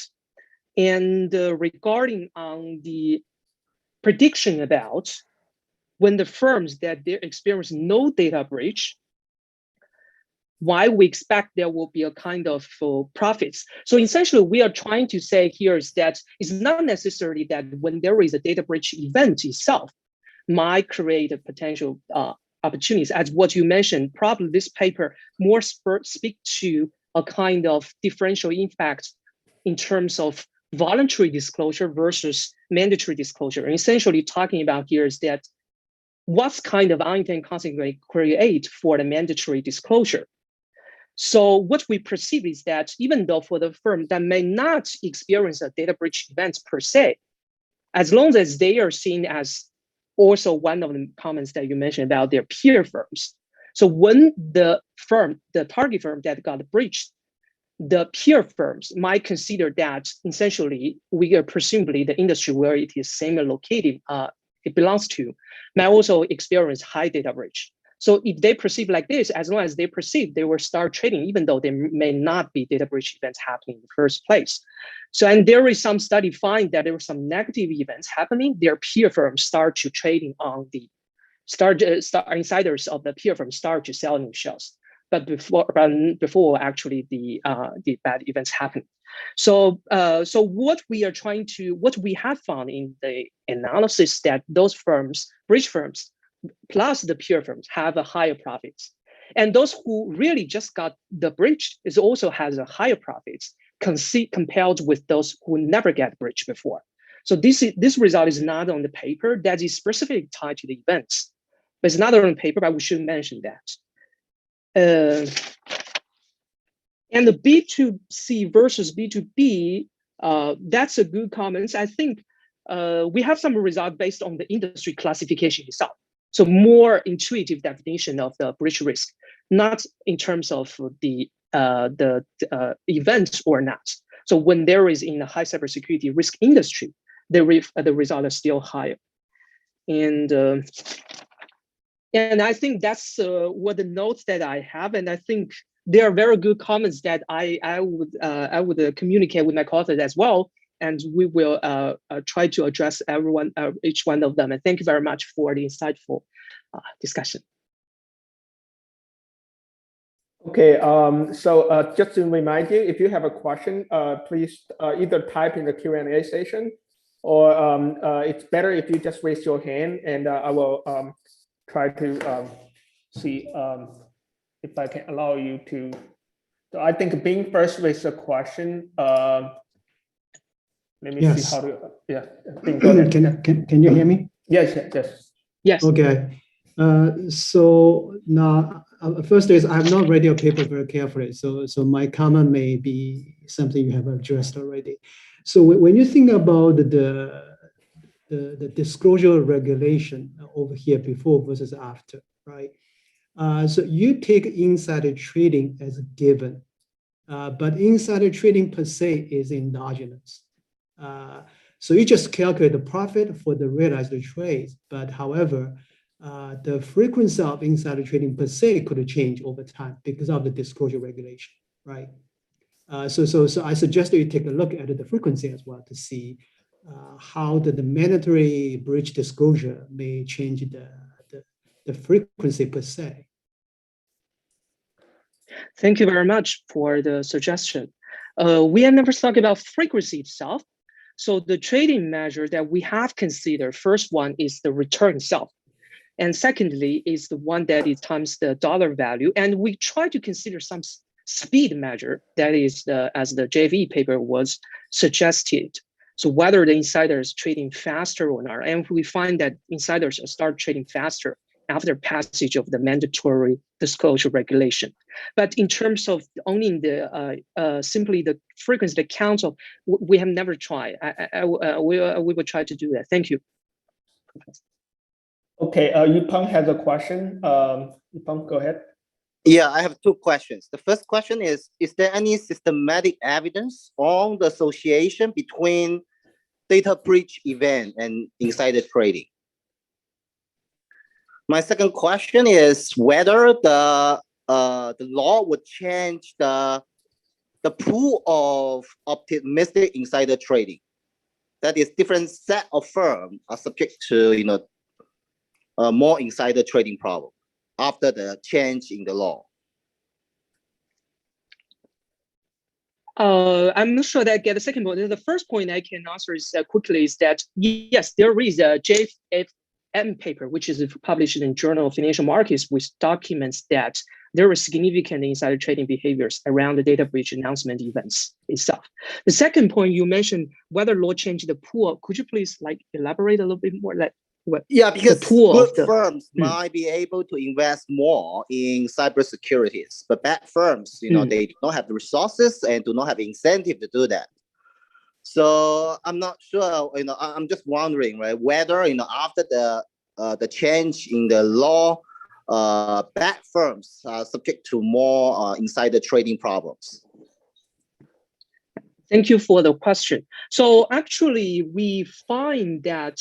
And regarding on the prediction about when the firms that they experience no data breach, why we expect there will be a kind of profits. So essentially, we are trying to say here is that it's not necessarily that when there is a data breach event itself might create a potential opportunities. As what you mentioned, probably this paper more speak to a kind of differential impact in terms of voluntary disclosure versus mandatory disclosure. And essentially talking about here is that what kind of unintended consequence create for the mandatory disclosure. So what we perceive is that even though for the firm that may not experience a data breach event per se, as long as they are seen as also one of the comments that you mentioned about their peer firms. So when the target firm that got breached, the peer firms might consider that essentially we are presumably the industry where it is same located, it belongs to, may also experience high data breach. So if they perceive like this, as long as they perceive, they will start trading, even though there may not be data breach events happening in the first place. So, and there is some study find that there were some negative events happening. Their peer firms start to trading on the insiders of the peer firm start to selling shares, but before actually the bad events happen. So, so what we have found in the analysis that those firms, breach firms, plus the peer firms have a higher profits. And those who really just got the breach is also has a higher profits compared with those who never get breached before. So this result is not on the paper that is specifically tied to the events, but it's not on the paper, but we should mention that. And the B2C versus B2B, That's a good comment. I think we have some result based on the industry classification itself. So more intuitive definition of the breach risk, not in terms of the events or not. So when there is in the high cybersecurity risk industry, the result is still higher. And I think that's what the notes that I have. And I think they are very good comments that I would communicate with my colleagues as well. And we will try to address each one of them. And thank you very much for the insightful discussion. Okay, so just to remind you, if you have a question, please either type in the Q&A session, or it's better if you just raise your hand, and I will try to see if I can allow you to. So I think being first with a question. Let me see how to. Yeah, Bing, go ahead. Can you hear me? Yes. Okay. So now, first is I have not read your paper very carefully, so my comment may be something you have addressed already. So when you think about the disclosure regulation over here before versus after, right? So you take insider trading as a given, but insider trading per se is endogenous. So you just calculate the profit for the realized trades, but however, the frequency of insider trading per se could change over time because of the disclosure regulation, right? So I suggest that you take a look at the frequency as well to see how the mandatory breach disclosure may change the frequency per se. Thank you very much for the suggestion. We have never talked about frequency itself. So the trading measure that we have considered, first one is the return itself. And secondly is the one that is times the dollar value. And we try to consider some speed measure, that is as the JV paper was suggested. So whether the insider is trading faster or not, and we find that insiders start trading faster after passage of the mandatory disclosure regulation. But in terms of only the simply the frequency, the count of, we have never tried. We will try to do that. Thank you. Okay, Yupeng has a question. Yupeng, go ahead. Yeah, I have two questions. The first question is there any systematic evidence on the association between data breach event and insider trading? My second question is whether the law would change the pool of optimistic insider trading. That is, different set of firms are subject to more insider trading problem after the change in the law. I'm not sure that I get the second point. The first point I can answer is quickly is that yes, there is a JFM paper, which is published in Journal of Financial Markets, which documents that there are significant insider trading behaviors around the data breach announcement events itself. The second point you mentioned, whether law changed the pool, could you please elaborate a little bit more? Yeah, because good firms might be able to invest more in cybersecurities, but bad firms, they do not have the resources and do not have incentive to do that. So I'm not sure, I'm just wondering, right, whether, after the change in the law, bad firms are subject to more insider trading problems. Thank you for the question. So actually, we find that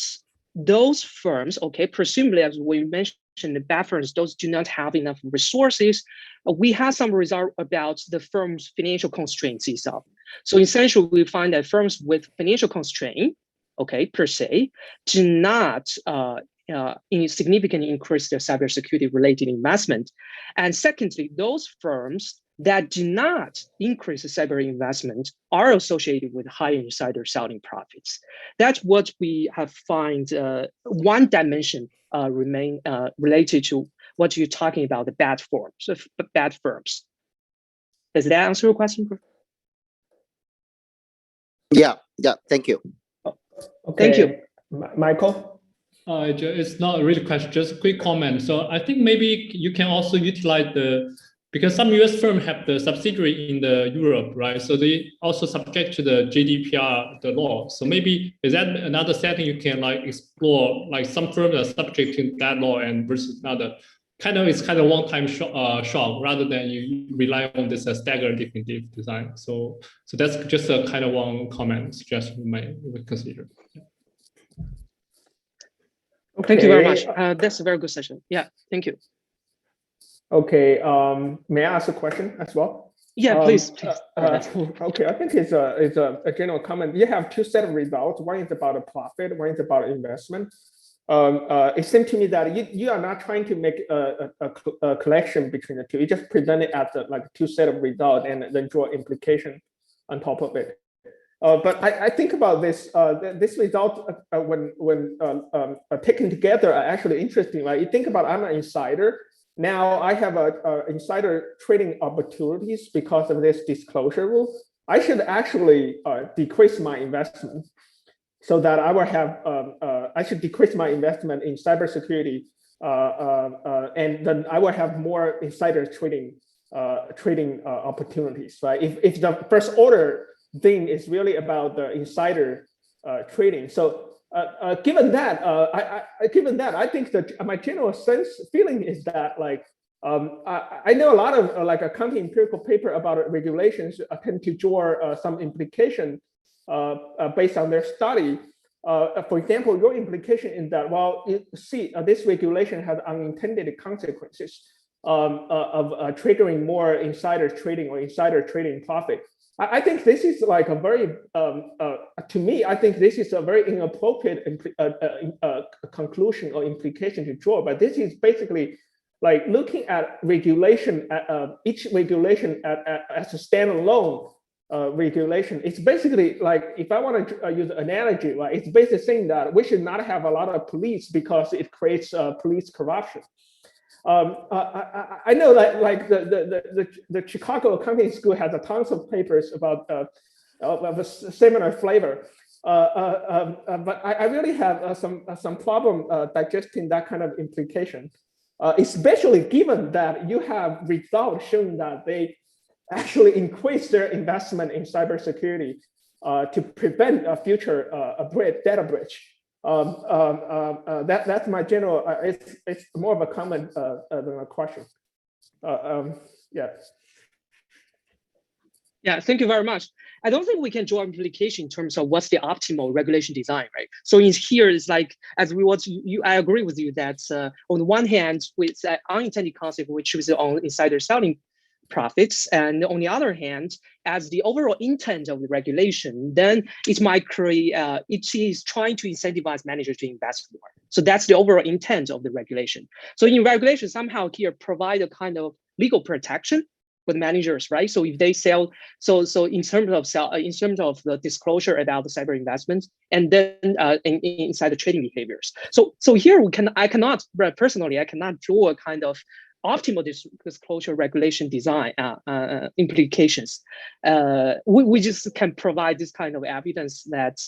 those firms, okay, presumably, as we mentioned, the bad firms, those do not have enough resources. We have some result about the firm's financial constraints itself. So essentially, we find that firms with financial constraint, okay, per se, do not significantly increase their cybersecurity related investment. And secondly, those firms that do not increase the cyber investment are associated with high insider selling profits. That's what we have find one dimension remain related to what you're talking about, the bad firms. Does that answer your question? Yeah, thank you. Okay. Thank you. Michael? It's not really a question, just a quick comment. So I think maybe you can also utilize because some US firms have the subsidiary in the Europe, right? So they also subject to the GDPR, the law. So maybe is that another setting you can like explore, like some firms are subject to that law and versus another. It's kind of one-time shock rather than you rely on this staggered definitive design. So that's just a kind of one comment suggestion you might consider. Yeah. Okay. Thank you very much. That's a very good session. Yeah, thank you. Okay, may I ask a question as well? Yeah, please. Okay, I think it's a general comment. You have two set of results. One is about a profit, one is about investment. It seems to me that you are not trying to make a collection between the two. You just present it as like two set of results and then draw implication on top of it. But I think about this. This result when taken together are actually interesting. Right? You think about I'm an insider. Now I have a insider trading opportunities because of this disclosure rule. I should actually decrease my investment so that I will have. I should decrease my investment in cybersecurity, and then I will have more insider trading opportunities. Right? If the first order thing is really about the insider trading, so. Given that, I think that my general feeling is that like I know a lot of like accounting empirical paper about regulations tend to draw some implication based on their study. For example, your implication is that this regulation has unintended consequences of triggering more insider trading or insider trading profit. I think this is like a very, to me, I think this is a very inappropriate conclusion or implication to draw. But this is basically like looking at regulation, each regulation as a standalone regulation. It's basically like, if I want to use an analogy, right, it's basically saying that we should not have a lot of police because it creates police corruption. I know that like the Chicago Accounting School has a tons of papers about of a similar flavor, but I really have some problem digesting that kind of implication, especially given that you have results showing that they actually increase their investment in cybersecurity to prevent a future data breach. That's my general. It's more of a comment than a question. Yeah. Yeah, thank you very much. I don't think we can draw implication in terms of what's the optimal regulation design, right? So in here is like, as we watch, I agree with you that on the one hand, with unintended consequence, which is on insider selling profits, and on the other hand, as the overall intent of the regulation, then it might create, it is trying to incentivize managers to invest more. So that's the overall intent of the regulation. So in regulation, somehow here provide a kind of legal protection for the managers, right? So if they sell, so in terms of the disclosure about the cyber investments, and then inside the trading behaviors. So here I cannot draw a kind of optimal disclosure regulation design implications. We just can provide this kind of evidence that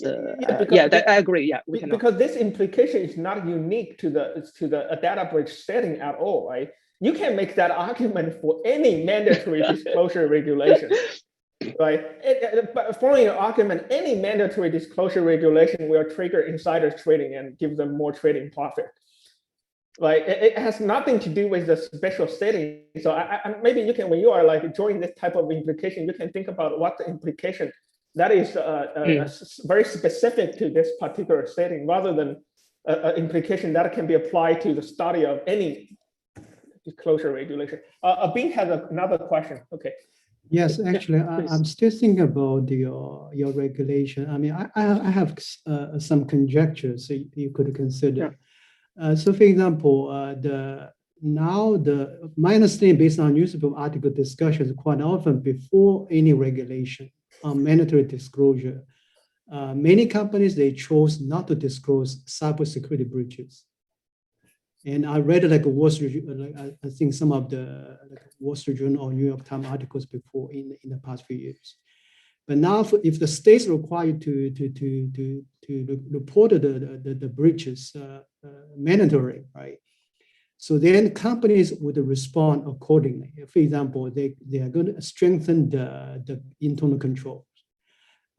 I agree. Yeah, we cannot. Because this implication is not unique to the data breach setting at all, right? You can make that argument for any mandatory disclosure regulation, right? Following your argument, any mandatory disclosure regulation will trigger insider trading and give them more trading profit. Like it has nothing to do with the special setting. So maybe you can, when you are like drawing this type of implication, you can think about what the implication that is very specific to this particular setting, rather than an implication that can be applied to the study of any disclosure regulation. Bing has another question. Okay. Yes, actually, I'm still thinking about your regulation. I mean, I have some conjectures you could consider. Yeah. So, for example, my understanding based on newspaper article discussions, quite often before any regulation on mandatory disclosure, many companies, they chose not to disclose cybersecurity breaches. And I read like a Wall Street, I think some of the Wall Street Journal or New York Times articles before in the past few years. But now, if the states require to report the breaches mandatory, right? So then companies would respond accordingly. For example, they are going to strengthen the internal controls,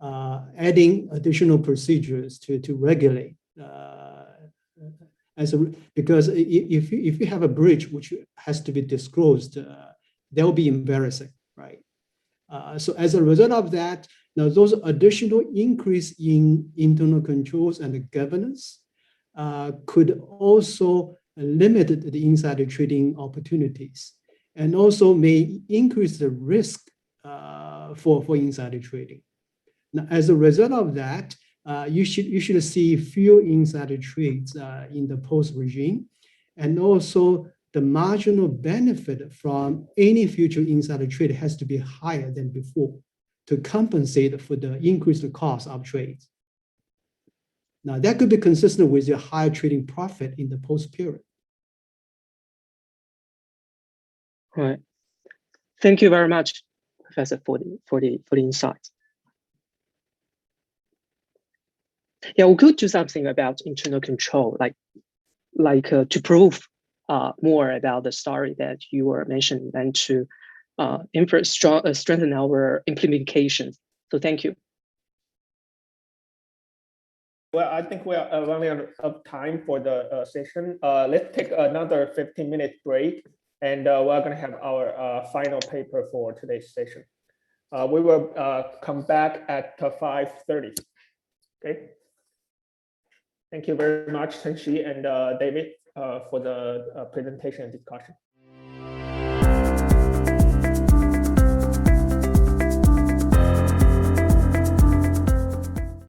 adding additional procedures to regulate. Because if you have a breach which has to be disclosed, that will be embarrassing, right? So as a result of that, now those additional increase in internal controls and governance could also limit the insider trading opportunities, and also may increase the risk for insider trading. Now, as a result of that, you should see fewer insider trades in the post regime, and also the marginal benefit from any future insider trade has to be higher than before to compensate for the increased cost of trades. Now, that could be consistent with your higher trading profit in the post period. All right. Thank you very much, Professor, for the insights. Yeah, we could do something about internal control, like to prove more about the story that you were mentioning, and to strengthen our implementations. So thank you. Well, I think we are running out of time for the session. Let's take another 15-minute break, and we're going to have our final paper for today's session. We will come back at 5:30. Okay. Thank you very much, Chen and David, for the presentation and discussion.